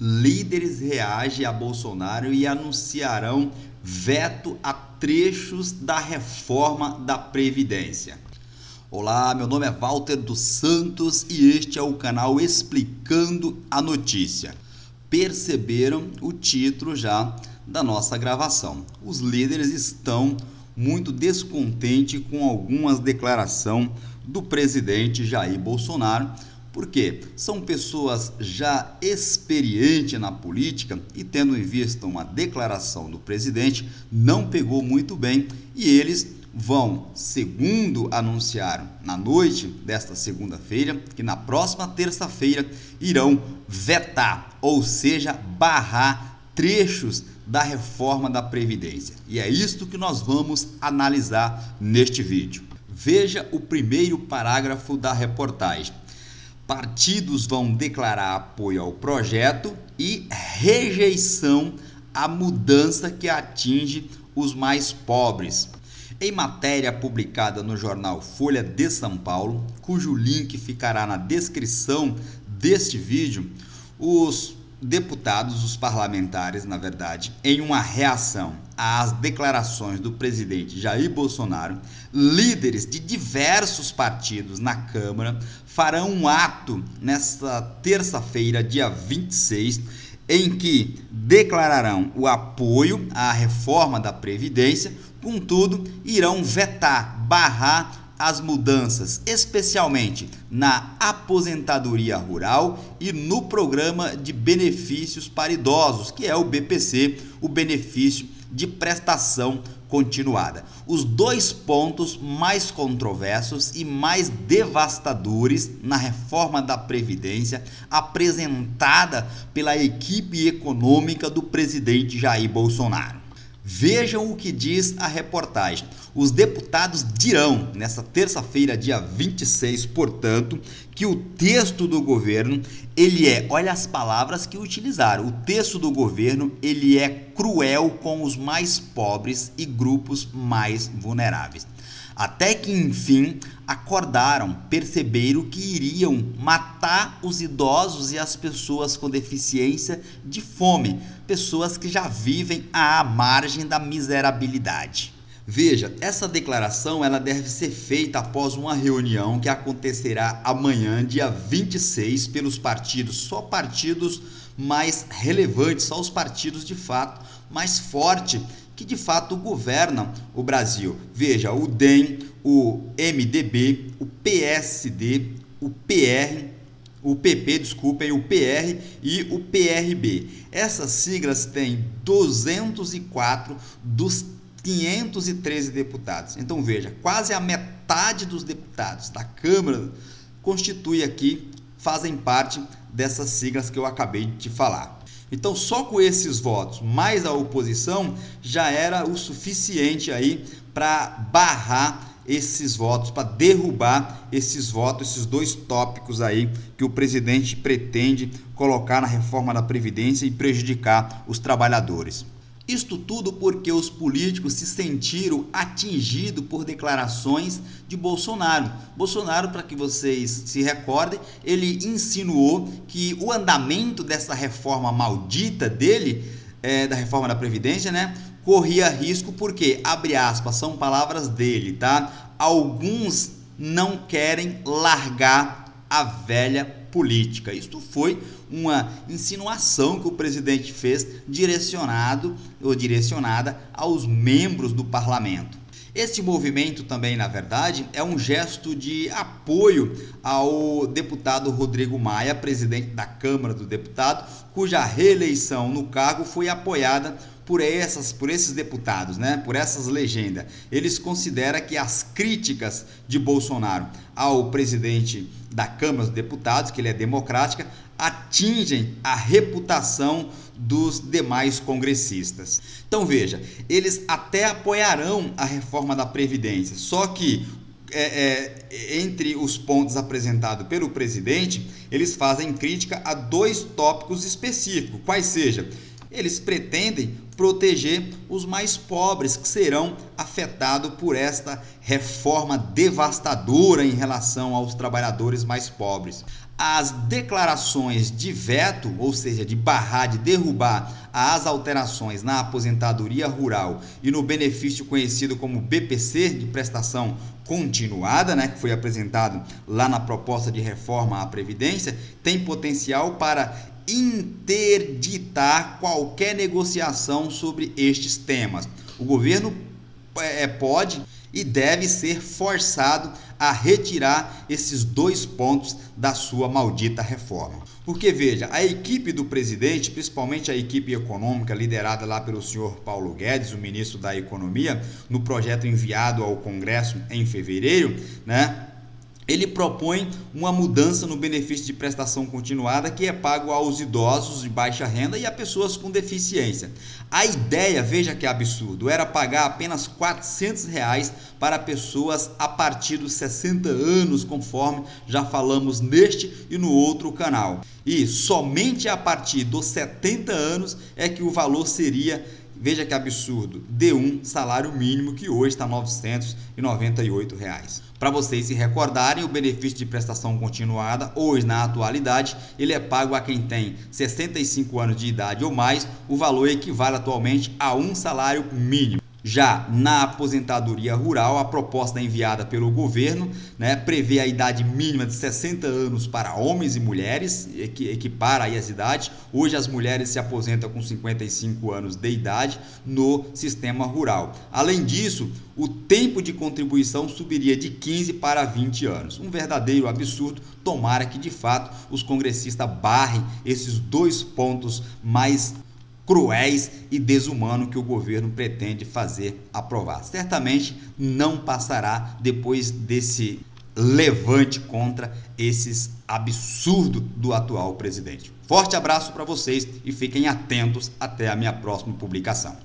Líderes reagem a Bolsonaro e anunciarão veto a trechos da reforma da Previdência. Olá, meu nome é Walter dos Santos e este é o canal Explicando a Notícia. Perceberam o título já da nossa gravação. Os líderes estão muito descontentes com algumas declarações do presidente Jair Bolsonaro, porque são pessoas já experientes na política e, tendo em vista uma declaração do presidente, não pegou muito bem e eles vão, segundo anunciaram na noite desta segunda-feira, que na próxima terça-feira irão vetar, ou seja, barrar trechos da reforma da Previdência. E é isto que nós vamos analisar neste vídeo. Veja o primeiro parágrafo da reportagem. Partidos vão declarar apoio ao projeto e rejeição à mudança que atinge os mais pobres. Em matéria publicada no jornal Folha de São Paulo, cujo link ficará na descrição deste vídeo, os deputados, os parlamentares, na verdade, em uma reação às declarações do presidente Jair Bolsonaro, líderes de diversos partidos na Câmara farão um ato nesta terça-feira, dia 26, em que declararão o apoio à reforma da Previdência, contudo, irão vetar, barrar as mudanças, especialmente na aposentadoria rural e no programa de benefícios para idosos, que é o BPC, o benefício de prestação continuada. Os dois pontos mais controversos e mais devastadores na reforma da Previdência apresentada pela equipe econômica do presidente Jair Bolsonaro. Vejam o que diz a reportagem. Os deputados dirão, nesta terça-feira, dia 26, portanto, que o texto do governo, olha as palavras que utilizaram, o texto do governo, ele é cruel com os mais pobres e grupos mais vulneráveis. Até que, enfim, acordaram, perceberam que iriam matar os idosos e as pessoas com deficiência de fome, pessoas que já vivem à margem da miserabilidade. Veja, essa declaração ela deve ser feita após uma reunião que acontecerá amanhã, dia 26, pelos partidos, só partidos mais relevantes, só os partidos de fato mais fortes, que de fato governam o Brasil. Veja, o DEM, o MDB, o PSD, o PR, o PP, desculpem, o PR e o PRB. Essas siglas têm 204 dos 513 deputados. Então veja, quase a metade dos deputados da Câmara constitui aqui, fazem parte dessas siglas que eu acabei de te falar. Então, só com esses votos, mais a oposição, já era o suficiente aí para barrar esses votos, para derrubar esses votos, esses dois tópicos aí que o presidente pretende colocar na reforma da Previdência e prejudicar os trabalhadores. Isto tudo porque os políticos se sentiram atingidos por declarações de Bolsonaro. Bolsonaro, para que vocês se recordem, ele insinuou que o andamento dessa reforma maldita dele, da reforma da Previdência, né, corria risco porque, abre aspas, são palavras dele, tá? Alguns não querem largar a velha política. Isto foi uma insinuação que o presidente fez direcionada aos membros do parlamento. Esse movimento também, na verdade, é um gesto de apoio ao deputado Rodrigo Maia, presidente da Câmara dos Deputados, cuja reeleição no cargo foi apoiada por esses deputados, né? Por essas legendas. Eles consideram que as críticas de Bolsonaro ao presidente da Câmara dos Deputados, que ele é democrática, atingem a reputação dos demais congressistas. Então veja, eles até apoiarão a reforma da Previdência, só que entre os pontos apresentados pelo presidente, eles fazem crítica a dois tópicos específicos, quais sejam, eles pretendem proteger os mais pobres que serão afetados por esta reforma devastadora em relação aos trabalhadores mais pobres. As declarações de veto, ou seja, de barrar, de derrubar as alterações na aposentadoria rural e no benefício conhecido como BPC, de prestação continuada, que foi apresentado lá na proposta de reforma à Previdência, tem potencial para interditar qualquer negociação sobre estes temas. O governo pode e deve ser forçado a retirar esses 2 pontos da sua maldita reforma. Porque, veja, a equipe do presidente, principalmente a equipe econômica liderada lá pelo senhor Paulo Guedes, o ministro da Economia, no projeto enviado ao Congresso em fevereiro, ele propõe uma mudança no benefício de prestação continuada que é pago aos idosos de baixa renda e a pessoas com deficiência. A ideia, veja que absurdo, era pagar apenas R$ 400 para pessoas a partir dos 60 anos, conforme já falamos neste e no outro canal. E somente a partir dos 70 anos é que o valor seria, veja que absurdo, de um salário mínimo que hoje está R$ 998. Para vocês se recordarem, o benefício de prestação continuada, hoje na atualidade, ele é pago a quem tem 65 anos de idade ou mais, o valor equivale atualmente a um salário mínimo. Já na aposentadoria rural, a proposta enviada pelo governo prevê a idade mínima de 60 anos para homens e mulheres, equipara aí as idades. Hoje as mulheres se aposentam com 55 anos de idade no sistema rural. Além disso, o tempo de contribuição subiria de 15 para 20 anos. Um verdadeiro absurdo. Tomara que de fato os congressistas barrem esses 2 pontos mais cruéis e desumanos que o governo pretende fazer aprovar. Certamente não passará depois desse levante contra esses absurdos do atual presidente. Forte abraço para vocês e fiquem atentos até a minha próxima publicação.